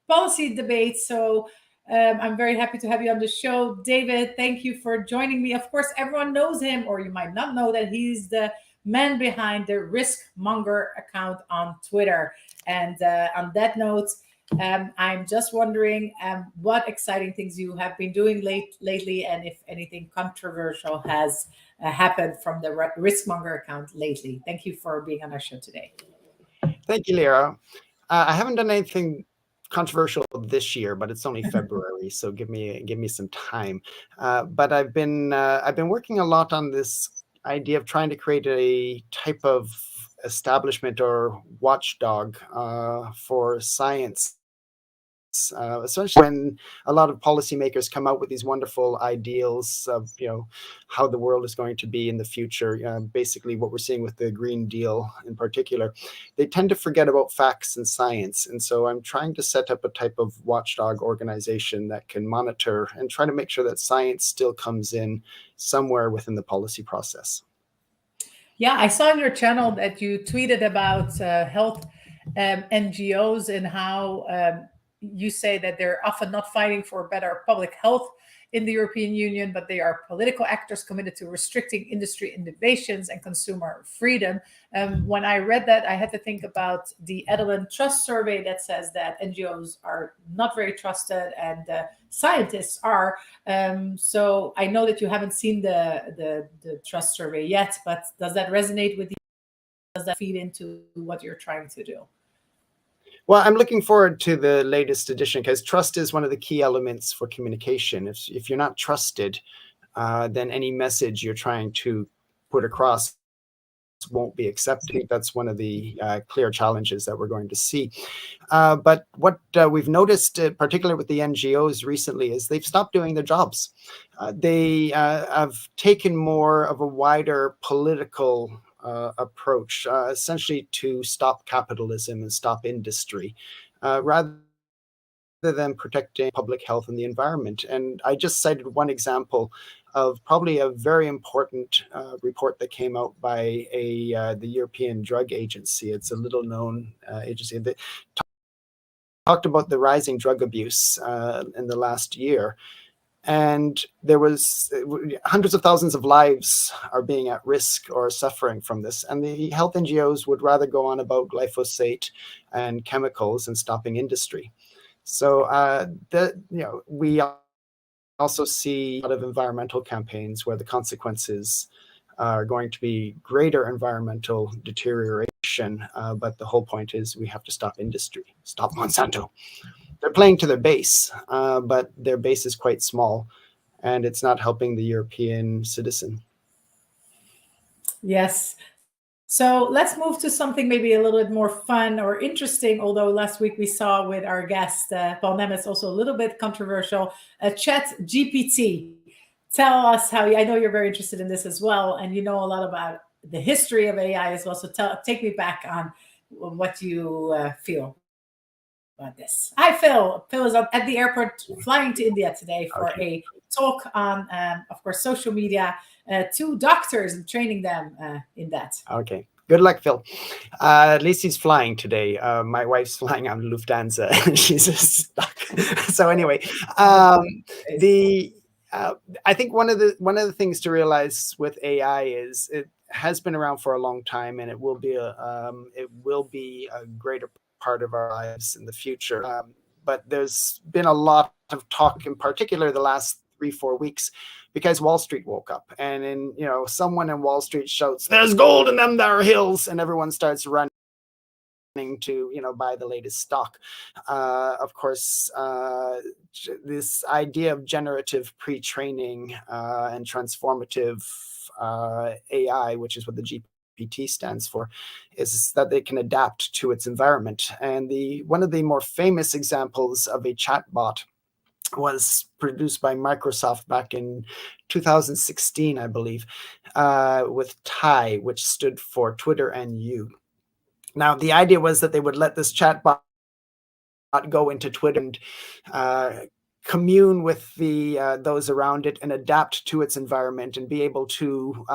policy debates. So I'm very happy to have you on the show. David, thank you for joining me. Of course, everyone knows him, or you might not know that he's the man behind the Riskmonger account on Twitter. And on that note, I'm just wondering what exciting things you have been doing lately, and if anything controversial has happened from the Riskmonger account lately. Thank you for being on our show today. Thank you, Lyra. I haven't done anything controversial this year, but it's only February, so give me some time. But I've been working a lot on this idea of trying to create a type of establishment or watchdog for science. Especially when a lot of policymakers come out with these wonderful ideals of how the world is going to be in the future, basically what we're seeing with the Green Deal in particular, they tend to forget about facts and science. And so I'm trying to set up a type of watchdog organization that can monitor and try to make sure that science still comes in somewhere within the policy process. Yeah, I saw on your channel that you tweeted about health NGOs and how you say that they're often not fighting for better public health in the European Union, but they are political actors committed to restricting industry innovations and consumer freedom. When I read that, I had to think about the Edelman Trust Survey that says that NGOs are not very trusted and scientists are. So I know that you haven't seen the Trust Survey yet, but does that resonate with you? Does that feed into what you're trying to do? Well, I'm looking forward to the latest edition because trust is one of the key elements for communication. If you're not trusted, then any message you're trying to put across won't be accepted. That's one of the clear challenges that we're going to see. But what we've noticed, particularly with the NGOs recently, is they've stopped doing their jobs. They have taken more of a wider political approach, essentially to stop capitalism and stop industry, rather than protecting public health and the environment. And I just cited one example of probably a very important report that came out by the European Drug Agency. It's a little known agency that talked about the rising drug abuse in the last year. And there was hundreds of thousands of lives are being at risk or suffering from this. And the health NGOs would rather go on about glyphosate and chemicals and stopping industry. So we also see a lot of environmental campaigns where the consequences are going to be greater environmental deterioration. But the whole point is we have to stop industry, stop Monsanto. They're playing to their base, but their base is quite small, and it's not helping the European citizen. Yes. So let's move to something maybe a little bit more fun or interesting, although last week we saw with our guest, Paul Nemetz, also a little bit controversial, ChatGPT. Tell us how, I know you're very interested in this as well, and you know a lot about the history of AI as well. So take me back on what you feel about this. Hi, Phil. Phil is at the airport flying to India today for a talk on, of course, social media to doctors and training them in that. Okay. Good luck, Phil. At least he's flying today. My wife's flying on Lufthansa. She's stuck. So anyway, I think one of the things to realize with AI is it has been around for a long time, and it will be a greater part of our lives in the future. But there's been a lot of talk, in particular the last 3-4 weeks, because Wall Street woke up, and someone in Wall Street shouts, "There's gold in them there hills," and everyone starts running to buy the latest stock. Of course, this idea of generative pre-training and transformative AI, which is what the GPT stands for, is that they can adapt to its environment. And one of the more famous examples of a chatbot was produced by Microsoft back in 2016, I believe, with TIE, which stood for Twitter and You. Now, the idea was that they would let this chatbot go into Twitter and commune with those around it and adapt to its environment and be able to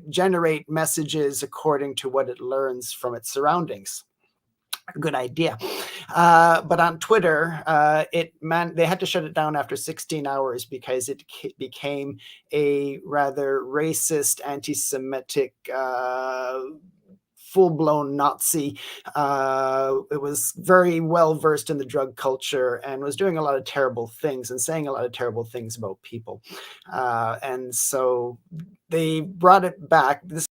generate messages according to what it learns from its surroundings. a good idea. But on Twitter, they had to shut it down after 16 hours because it became a rather racist, anti-Semitic, full-blown Nazi. It was very well versed in the drug culture and was doing a lot of terrible things and saying a lot of terrible things about people. And so they brought it back. This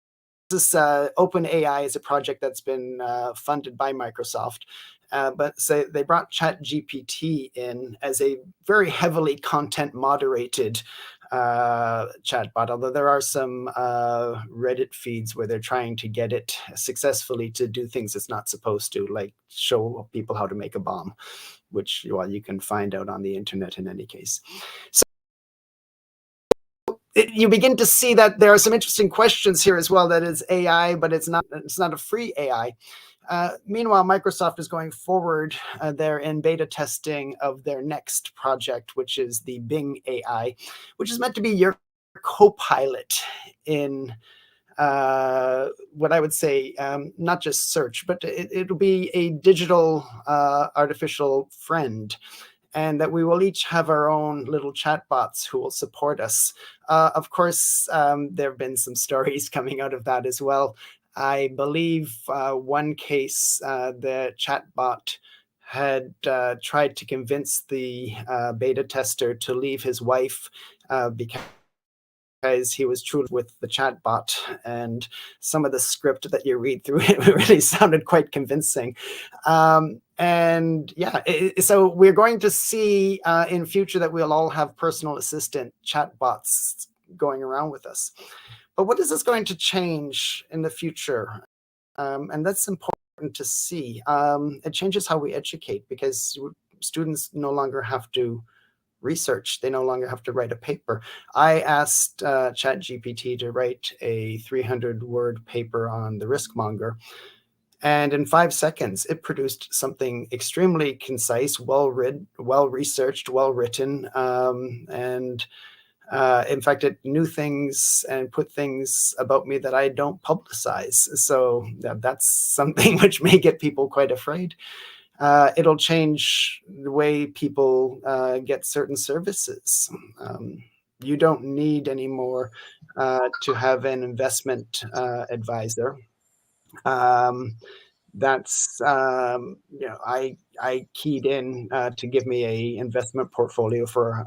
OpenAI is a project that's been funded by Microsoft. But so they brought ChatGPT in as a very heavily content moderated chatbot, although there are some Reddit feeds where they're trying to get it successfully to do things it's not supposed to, like show people how to make a bomb, which, well, you can find out on the internet in any case. So you begin to see that there are some interesting questions here as well. That is AI, but it's not a free AI. Meanwhile, Microsoft is going forward. They're in beta testing of their next project, which is the Bing AI, which is meant to be your co-pilot in what I would say, not just search, but it'll be a digital artificial friend, and that we will each have our own little chatbots who will support us. Of course, there have been some stories coming out of that as well. I believe one case, the chatbot had tried to convince the beta tester to leave his wife because he was true with the chatbot, and some of the script that you read through it really sounded quite convincing. And yeah, so we're going to see in future that we'll all have personal assistant chatbots going around with us. But what is this going to change in the future? And that's important to see. It changes how we educate, because students no longer have to research. They no longer have to write a paper. I asked ChatGPT to write a 300-word paper on the riskmonger, and in 5 seconds, it produced something extremely concise, well-researched, well-written, and in fact, it knew things and put things about me that I don't publicize. So that's something which may get people quite afraid. It'll change the way people get certain services. You don't need anymore to have an investment advisor. That's I keyed in to give me a investment portfolio for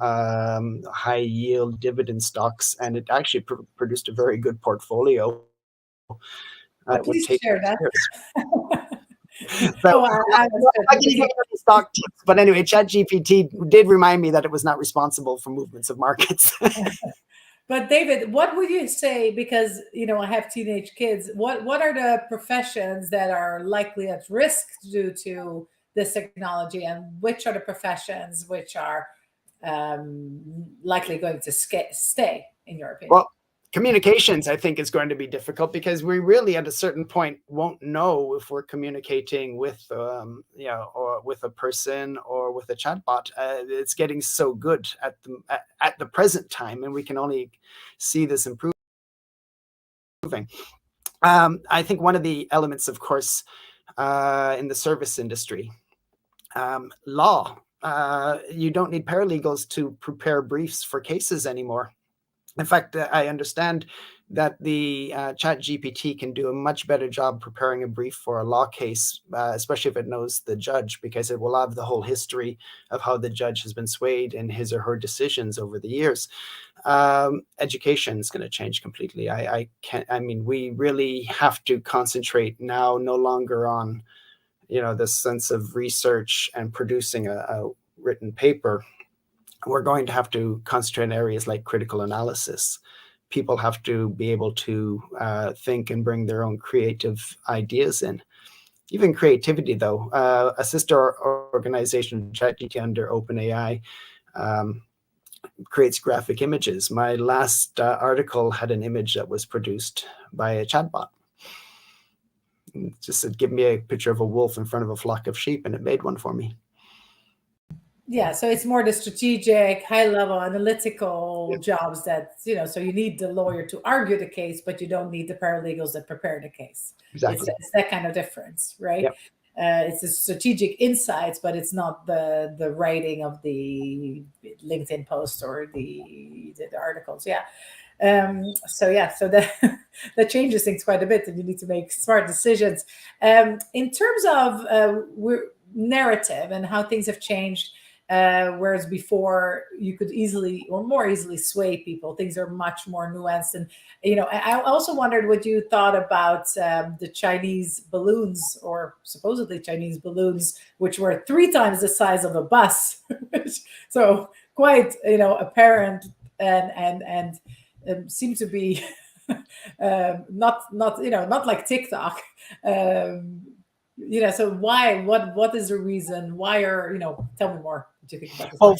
high yield dividend stocks, and it actually produced a very good portfolio. Please share that. So, I can give you stock tips, but anyway, ChatGPT did remind me that it was not responsible for movements of markets. But David, what would you say, because I have teenage kids, what are the professions that are likely at risk due to this technology, and which are the professions which are likely going to stay, in your opinion? Well, communications, I think, is going to be difficult, because we really at a certain point won't know if we're communicating with or with a person or with a chatbot. It's getting so good at the present time, and we can only see this improving. I think one of the elements, of course, in the service industry, law. You don't need paralegals to prepare briefs for cases anymore. In fact, I understand that the ChatGPT can do a much better job preparing a brief for a law case, especially if it knows the judge, because it will have the whole history of how the judge has been swayed in his or her decisions over the years. Education is going to change completely. We really have to concentrate now no longer on, this sense of research and producing a written paper. We're going to have to concentrate on areas like critical analysis. People have to be able to think and bring their own creative ideas in. Even creativity, though. A sister organization, ChatGPT under OpenAI, creates graphic images. My last article had an image that was produced by a chatbot. It just said, give me a picture of a wolf in front of a flock of sheep, and it made one for me. Yeah, so it's more the strategic, high-level, analytical jobs that, so you need the lawyer to argue the case, but you don't need the paralegals that prepare the case. Exactly. It's that kind of difference, right? Yep. it's the strategic insights, but it's not the writing of the LinkedIn post or the articles. Yeah. So yeah, so that that changes things quite a bit, and you need to make smart decisions. In terms of narrative and how things have changed, whereas before you could easily or more easily sway people, things are much more nuanced. And I also wondered what you thought about the Chinese balloons, or supposedly Chinese balloons, which were 3 times the size of a bus. So quite apparent and seem to be not like TikTok. So why? What is the reason? Why are Tell me more. What do you think about this? Well,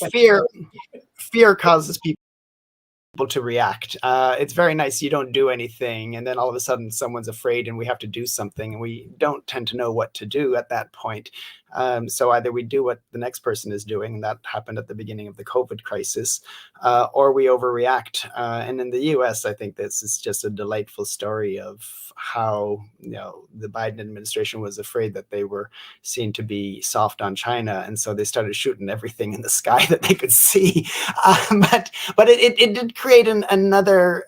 fear causes people to react. It's very nice you don't do anything, and then all of a sudden someone's afraid and we have to do something, and we don't tend to know what to do at that point. So either we do what the next person is doing, and that happened at the beginning of the COVID crisis, or we overreact. And in the US, I think this is just a delightful story of how the Biden administration was afraid that they were seen to be soft on China, and so they started shooting everything in the sky that they could see. But it did create another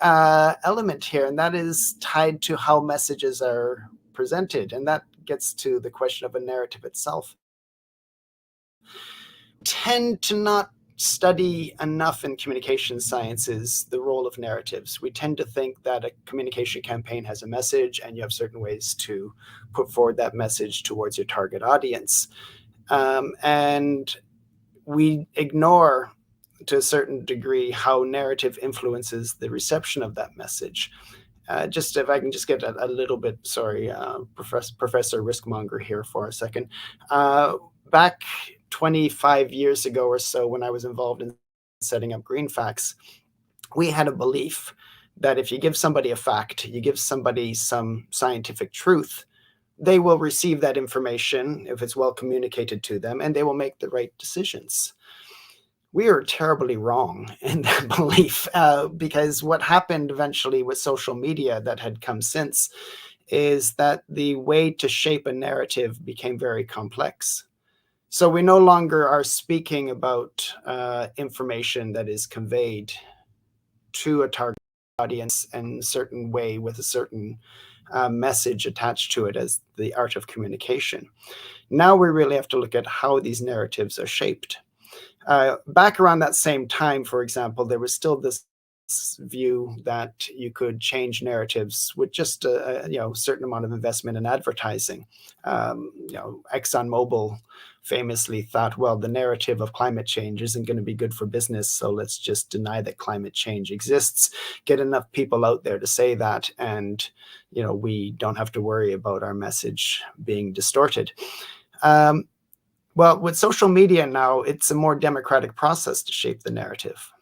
element here, and that is tied to how messages are presented, and that gets to the question of a narrative itself. Tend to not study enough in communication sciences the role of narratives. We tend to think that a communication campaign has a message, and you have certain ways to put forward that message towards your target audience. And we ignore, to a certain degree, how narrative influences the reception of that message. Just if I can just get a little bit, sorry, Professor Riskmonger here for a second. Back 25 years ago or so, when I was involved in setting up Green Facts, we had a belief that if you give somebody a fact, you give somebody some scientific truth, they will receive that information if it's well communicated to them, and they will make the right decisions. We are terribly wrong in that belief, because what happened eventually with social media that had come since is that the way to shape a narrative became very complex. So we no longer are speaking about information that is conveyed to a target audience in a certain way with a certain message attached to it as the art of communication. Now we really have to look at how these narratives are shaped. Back around that same time, for example, there was still this view that you could change narratives with just a certain amount of investment in advertising. ExxonMobil famously thought, well, the narrative of climate change isn't going to be good for business, so let's just deny that climate change exists, get enough people out there to say that, and we don't have to worry about our message being distorted. Well, with social media now, it's a more democratic process to shape the narrative.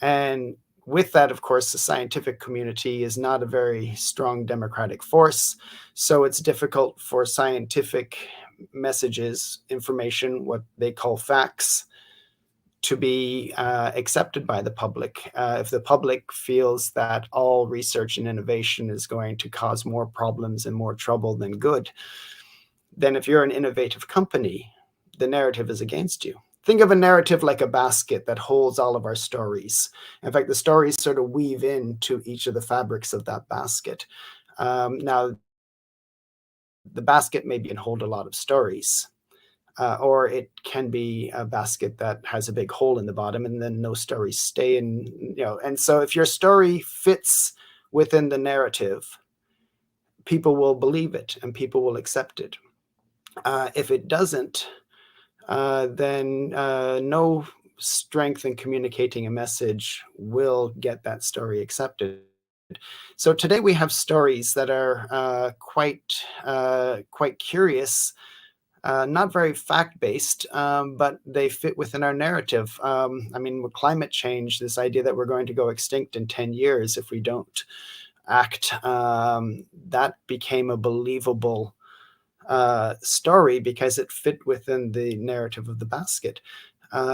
And with that, of course, the scientific community is not a very strong democratic force. So it's difficult for scientific messages, information, what they call facts, to be accepted by the public. If the public feels that all research and innovation is going to cause more problems and more trouble than good, then if you're an innovative company, the narrative is against you. Think of a narrative like a basket that holds all of our stories. In fact, the stories sort of weave into each of the fabrics of that basket. Now, the basket maybe can hold a lot of stories, or it can be a basket that has a big hole in the bottom and then no stories stay in, and so if your story fits within the narrative, people will believe it and people will accept it. If it doesn't, then no strength in communicating a message will get that story accepted. So today we have stories that are quite curious, not very fact-based, but they fit within our narrative. I mean, with climate change, this idea that we're going to go extinct in 10 years if we don't act, that became a believable story because it fit within the narrative of the basket.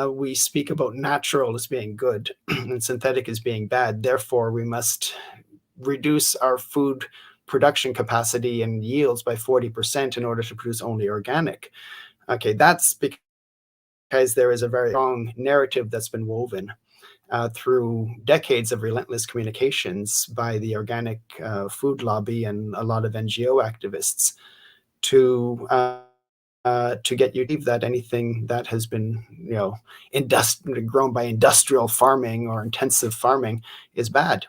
We speak about natural as being good and synthetic as being bad. Therefore, we must reduce our food production capacity and yields by 40% in order to produce only organic. Okay, that's because there is a very strong narrative that's been woven through decades of relentless communications by the organic food lobby and a lot of NGO activists to get you to believe that anything that has been, grown by industrial farming or intensive farming is bad.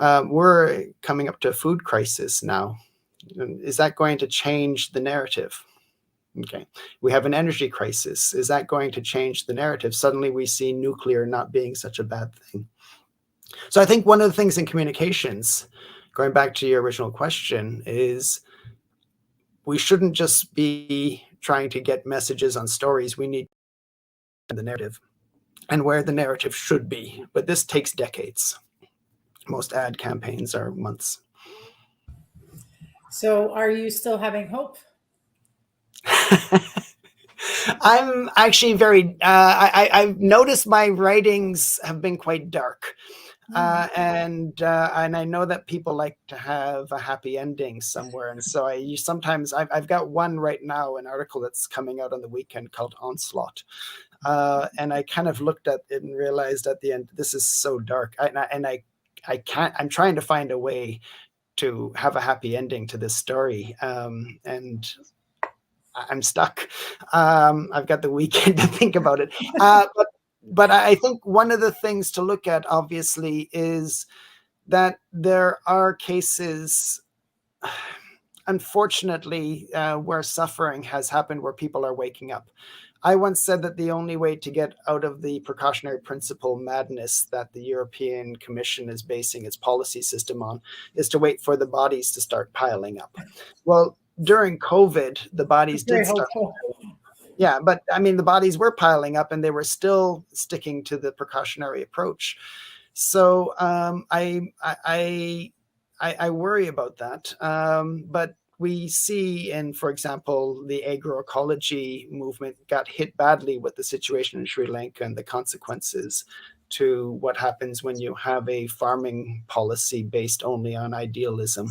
We're coming up to a food crisis now. Is that going to change the narrative? Okay. We have an energy crisis. Is that going to change the narrative? Suddenly we see nuclear not being such a bad thing. So I think one of the things in communications, going back to your original question, is we shouldn't just be trying to get messages on stories. We need the narrative and where the narrative should be. But this takes decades. Most ad campaigns are months. So are you still having hope? I'm actually very, I've noticed my writings have been quite dark. And I know that people like to have a happy ending somewhere. And so I've got one right now, an article that's coming out on the weekend called Onslaught. And I kind of looked at it and realized at the end, this is so dark. I'm trying to find a way to have a happy ending to this story. And I'm stuck. I've got the weekend to think about it. But I think one of the things to look at, obviously, is that there are cases, unfortunately, where suffering has happened, where people are waking up. I once said that the only way to get out of the precautionary principle madness that the European Commission is basing its policy system on is to wait for the bodies to start piling up. Well, during COVID, the bodies did start. Yeah, but I mean, the bodies were piling up and they were still sticking to the precautionary approach. So I worry about that. But we see for example, the agroecology movement got hit badly with the situation in Sri Lanka and the consequences to what happens when you have a farming policy based only on idealism.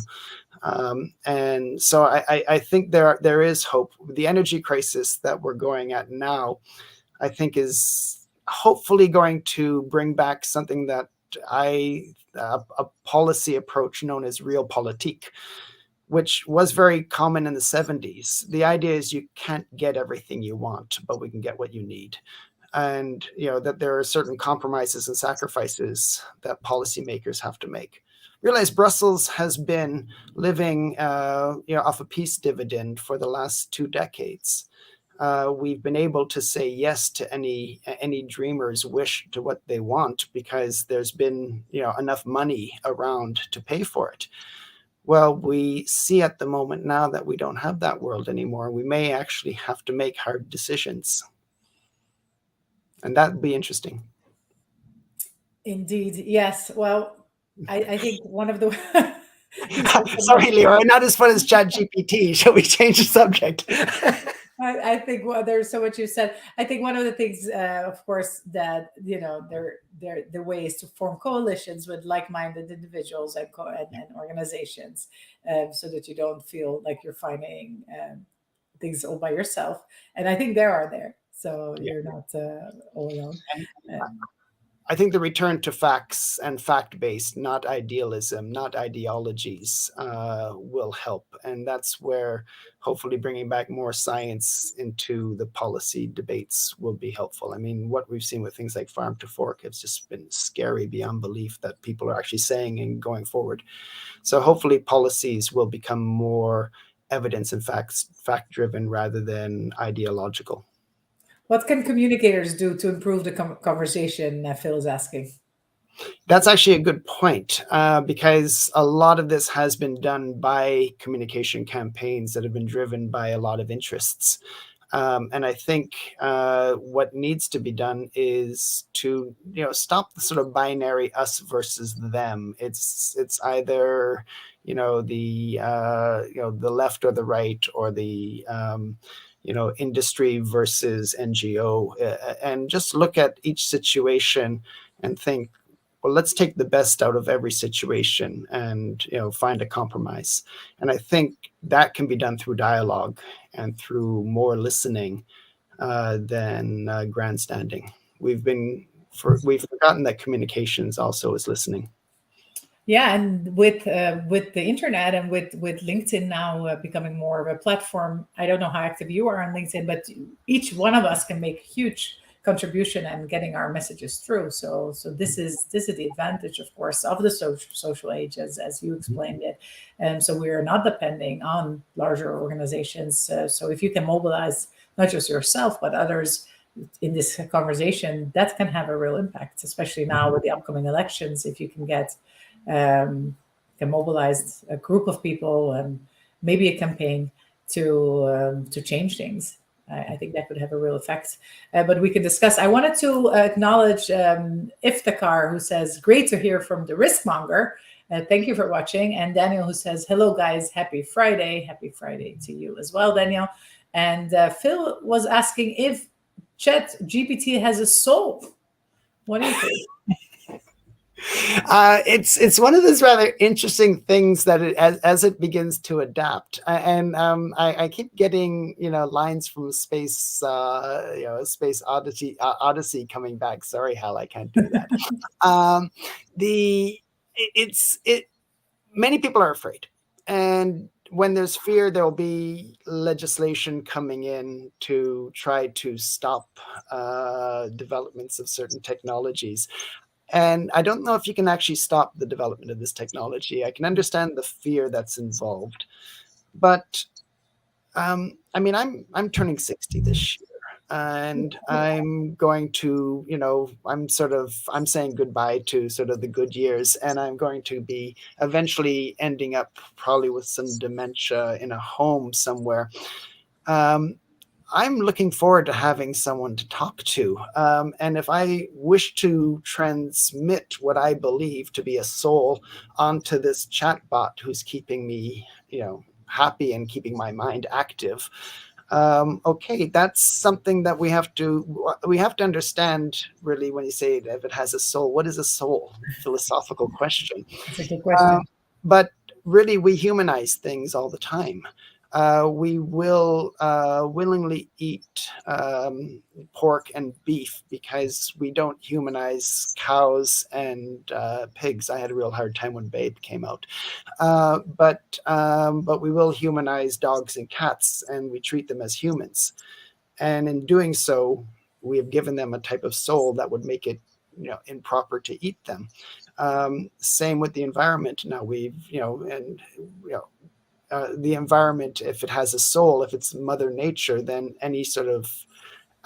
And so I think there is hope. The energy crisis that we're going at now, I think, is hopefully going to bring back something that a policy approach known as realpolitik, which was very common in the 70s. The idea is you can't get everything you want, but we can get what you need. And that there are certain compromises and sacrifices that policymakers have to make. Realize Brussels has been living off a peace dividend for the last 2 decades. We've been able to say yes to any dreamer's wish to what they want because there's been enough money around to pay for it. Well, we see at the moment now that we don't have that world anymore. We may actually have to make hard decisions. And that would be interesting. Indeed, yes. Well, I think one of the sorry, Leora, not as fun as ChatGPT. Shall we change the subject? I think there's so much you said. I think one of the things, of course, that the ways to form coalitions with like-minded individuals and organizations, so that you don't feel like you're finding things all by yourself. And I think there are there, so you're not all alone. I think the return to facts and fact-based, not idealism, not ideologies, will help. And that's where hopefully bringing back more science into the policy debates will be helpful. I mean, what we've seen with things like Farm to Fork has just been scary beyond belief that people are actually saying and going forward. So hopefully policies will become more evidence and fact-driven rather than ideological. What can communicators do to improve the conversation? Phil is asking. That's actually a good point, because a lot of this has been done by communication campaigns that have been driven by a lot of interests. And I think what needs to be done is to stop the sort of binary us versus them. It's either the left or the right, or the industry versus NGO, and just look at each situation and think, well, let's take the best out of every situation and find a compromise. And I think that can be done through dialogue and through more listening than grandstanding. We've forgotten that communications also is listening. Yeah, and with the internet and with LinkedIn now becoming more of a platform, I don't know how active you are on LinkedIn, but each one of us can make a huge contribution and getting our messages through. So this is the advantage, of course, of the social age, as you explained it. And so we are not depending on larger organizations. So if you can mobilize not just yourself but others in this conversation, that can have a real impact, especially now with the upcoming elections. If you can get can mobilize a group of people and maybe a campaign to change things. I think that could have a real effect. But we could discuss. I wanted to acknowledge Iftikhar, who says, "Great to hear from the Riskmonger. Thank you for watching." And Daniel, who says, "Hello, guys. Happy Friday. Happy Friday to you as well, Daniel." And Phil was asking if Chat GPT has a soul. What do you think? It's one of those rather interesting things that as it begins to adapt, and I keep getting lines from Space Space Odyssey coming back. Sorry, Hal, I can't do that. Many people are afraid, and when there's fear, there will be legislation coming in to try to stop developments of certain technologies. And I don't know if you can actually stop the development of this technology. I can understand the fear that's involved, but I mean, I'm turning 60 this year, and I'm going to, I'm saying goodbye to sort of the good years, and I'm going to be eventually ending up probably with some dementia in a home somewhere. I'm looking forward to having someone to talk to. And if I wish to transmit what I believe to be a soul onto this chatbot who's keeping me, happy and keeping my mind active, okay, that's something that we have to understand, really, when you say if it has a soul. What is a soul? Philosophical question. That's a good question. But really, we humanize things all the time. We will willingly eat pork and beef because we don't humanize cows and pigs. I had a real hard time when Babe came out. But we will humanize dogs and cats, and we treat them as humans. And in doing so, we have given them a type of soul that would make it improper to eat them. Same with the environment. Now the environment, if it has a soul, if it's Mother Nature, then any sort of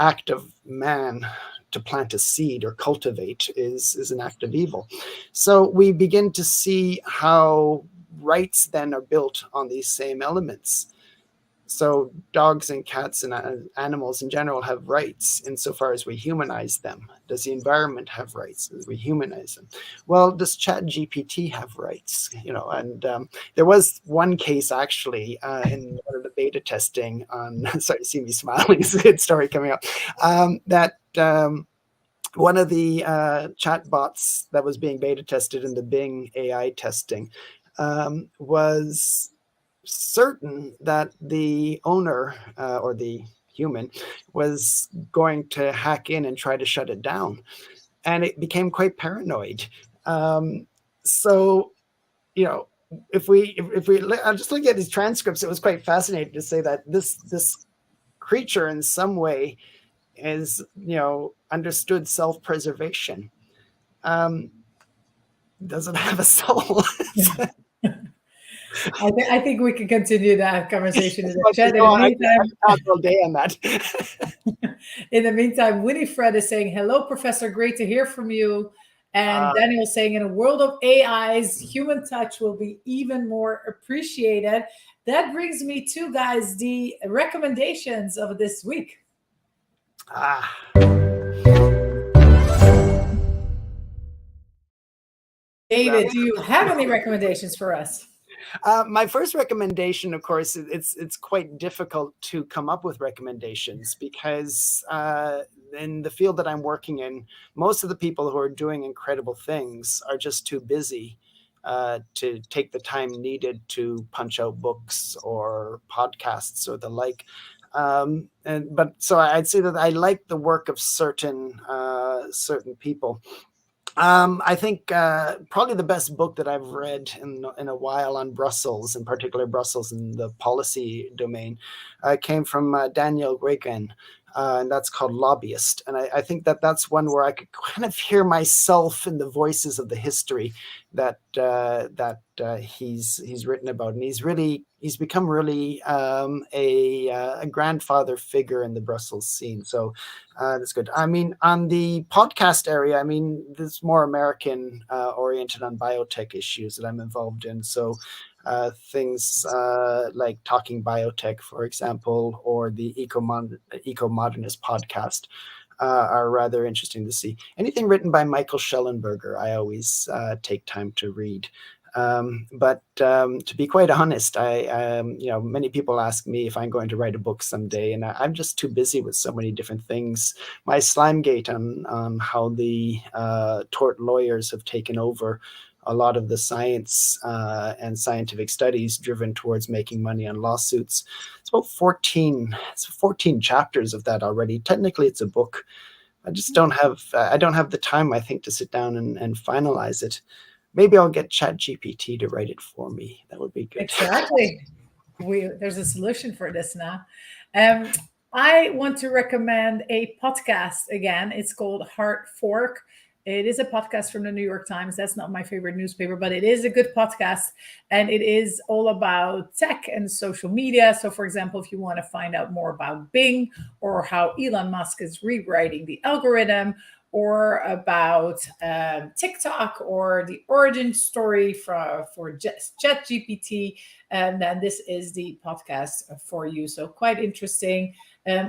act of man to plant a seed or cultivate is an act of evil. So we begin to see how rights then are built on these same elements. So dogs and cats and animals in general have rights insofar as we humanize them. Does the environment have rights as we humanize them? Well, does Chat GPT have rights? And there was one case actually in one of the beta testing on, sorry to see me smiling, it's a good story coming up, that one of the chat bots that was being beta tested in the Bing AI testing was certain that the owner or the human was going to hack in and try to shut it down, and it became quite paranoid. So if we I'm just looking at these transcripts, it was quite fascinating to say that this creature in some way is understood self-preservation. Doesn't have a soul. I think we can continue that conversation in the chat. In the meantime, all day on that. In the meantime, Winifred is saying, "Hello, Professor. Great to hear from you." And Daniel saying, "In a world of AIs, human touch will be even more appreciated." That brings me to, guys, the recommendations of this week. David, do you have any recommendations for us? My first recommendation, of course, it's quite difficult to come up with recommendations because in the field that I'm working in, most of the people who are doing incredible things are just too busy to take the time needed to punch out books or podcasts or the like. But so I'd say that I like the work of certain people. I think probably the best book that I've read in a while on Brussels, in particular Brussels in the policy domain, came from Daniel Reagan, and that's called Lobbyist. And I think that that's one where I could kind of hear myself in the voices of the history that he's written about, and he's become really a grandfather figure in the Brussels scene. So that's good. I mean, on the podcast area, I mean, there's more American oriented on biotech issues that I'm involved in. So things like Talking Biotech, for example, or the Eco-Modernist podcast are rather interesting to see. Anything written by Michael Schellenberger, I always take time to read. But to be quite honest, many people ask me if I'm going to write a book someday, and I'm just too busy with so many different things. My Slimegate on how the tort lawyers have taken over a lot of the science and scientific studies driven towards making money on lawsuits. It's about 14 chapters of that already. Technically, it's a book. I just don't have the time, I think, to sit down and finalize it. Maybe I'll get ChatGPT to write it for me. That would be good. Exactly. There's a solution for this now. I want to recommend a podcast again. It's called Hard Fork. It is a podcast from the New York Times. That's not my favorite newspaper, but it is a good podcast. And it is all about tech and social media. So, for example, if you want to find out more about Bing or how Elon Musk is rewriting the algorithm, or about TikTok or the origin story for ChatGPT, and then this is the podcast for you. So quite interesting.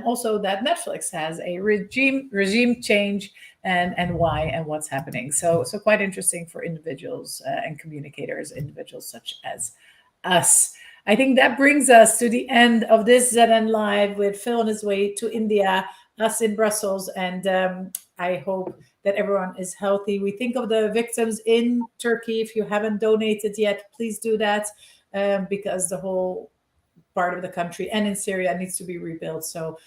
Also that Netflix has a regime change and why and what's happening. So quite interesting for individuals and communicators, individuals such as us. I think that brings us to the end of this ZN Live with Phil on his way to India, us in Brussels, and I hope that everyone is healthy. We think of the victims in Turkey. If you haven't donated yet, please do that because the whole part of the country and in Syria needs to be rebuilt. So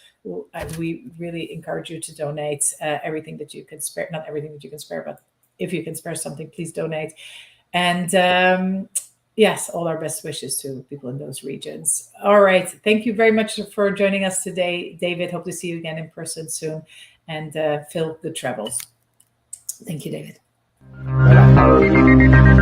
we really encourage you to donate everything that you can spare. Not everything that you can spare, but if you can spare something, please donate. And yes, all our best wishes to people in those regions. All right. Thank you very much for joining us today, David. Hope to see you again in person soon. And Phil, good travels. Thank you, David. Bye-bye.